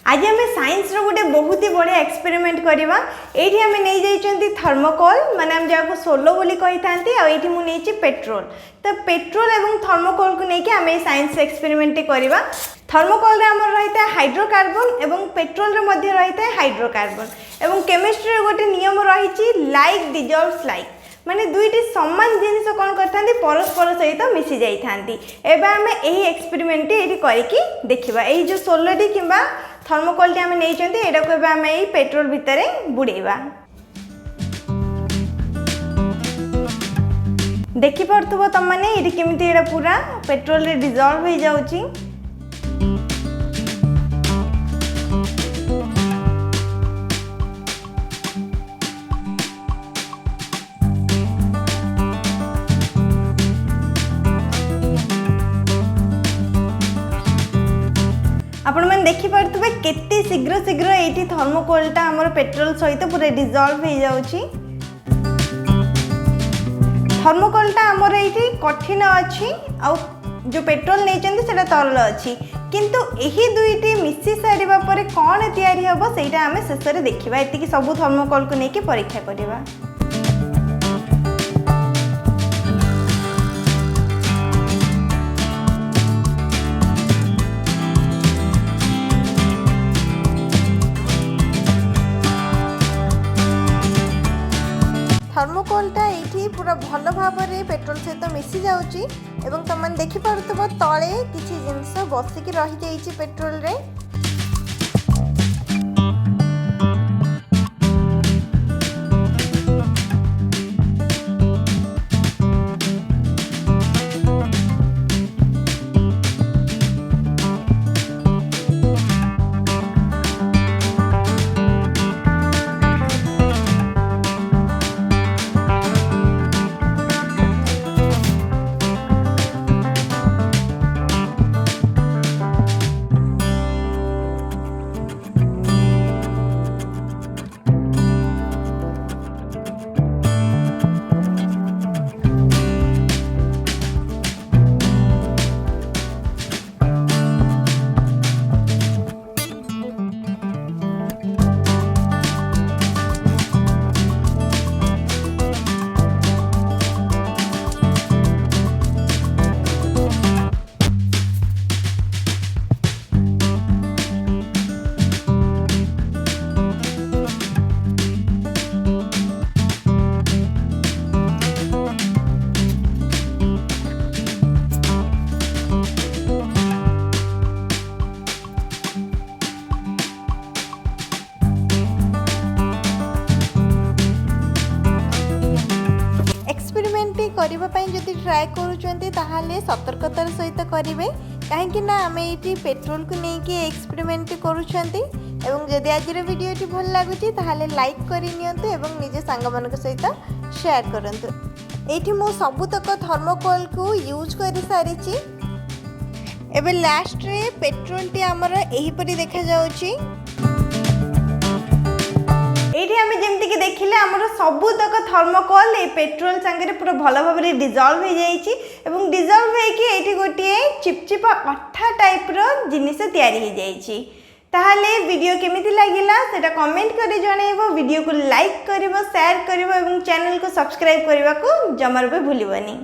आज आम साइंस गोटे बहुत ही बढ़िया एक्सपेरिमेंट करवा। ये आम नहीं जाइए थर्मोकोल माने हम जहाँ सोलो बोली कही था ये मुझे पेट्रोल। तो पेट्रोल एवं थर्मोकोल को लेकिन आम साइंस एक्सपेरिमेंट करवा। थर्मोकोल रे हमर रही है हाइड्रोकार्बन एवं पेट्रोल रे मध्य रही है हाइड्रोकार्बन एवं केमिस्ट्री गोटे नियम रही लाइक डिजॉल्व्स लाइक माने दुईटी सामान जिनिस कौन करते परस्पर सहित मिसी जाती। एवं आम यही एक्सपेरिमेंट ये करके देखा यही जो सोलोटी कि थर्मोकोल आम नहीं आम यही पेट्रोल भितर बुड़ेवा। देखिपे तुम मैंने ये केमी पूरा पेट्रोल रे डिजॉल्व हो जाऊँगी। आपण मैंने देखिपे केते शीघ्र शीघ्र ये थर्मोकोलटा आमर पेट्रोल सहित पूरा डिजॉल्व हो जाउची। थर्मोकोलटा आमर ये कठिन अच्छी आउ जो पेट्रोल नहीं सेटा तरल अच्छी किंतु यही दुईटी मिसी सारिबा परे कौन तैयारी हबो सेटा आमे शेष रे देखिबा। एतिकी सब थर्मोकोल को लेके परीक्षा करबा। थर्मोकोलटा ये पूरा भल भाव में पेट्रोल सहित मिसी जाऊँगी एवं तुम देखिपे तले किसी जिनस बसिक रही जाइए पेट्रोल रे। करने जदि ट्राए करुँचे ताहले सतर्कतार सहित करेंगे कहीं आम ये पेट्रोल को लेकिन एक्सपेरिमेंट करुँच। जदि आज वीडियो भल लगुच ताहले लाइक करनी एवं निजे सांग मान सहित शेयर करंतु। ये मु सबुतक थर्मोकोल को यूज कर सारी एबे लास्ट रे पेट्रोल टी आमर एहीपरि देखा जाउची। ये आम जमती कि देखिले आमर सबुतक थर्मोकोल ये पेट्रोल सांगे पूरा भल भाव में डिजॉल्व हो जाइए एवं डिजॉल्व होगी गोटे चिपचिपा अठा टाइप जिनिस तैयारी हो जाइए। ताहले वीडियो केमिति लागिला सेटा कमेंट करी जणाइबो। वीडियो को लाइक करिवो शेयर करिवो एवं चैनल को सब्सक्राइब करने को जमार भी भूलिबनी।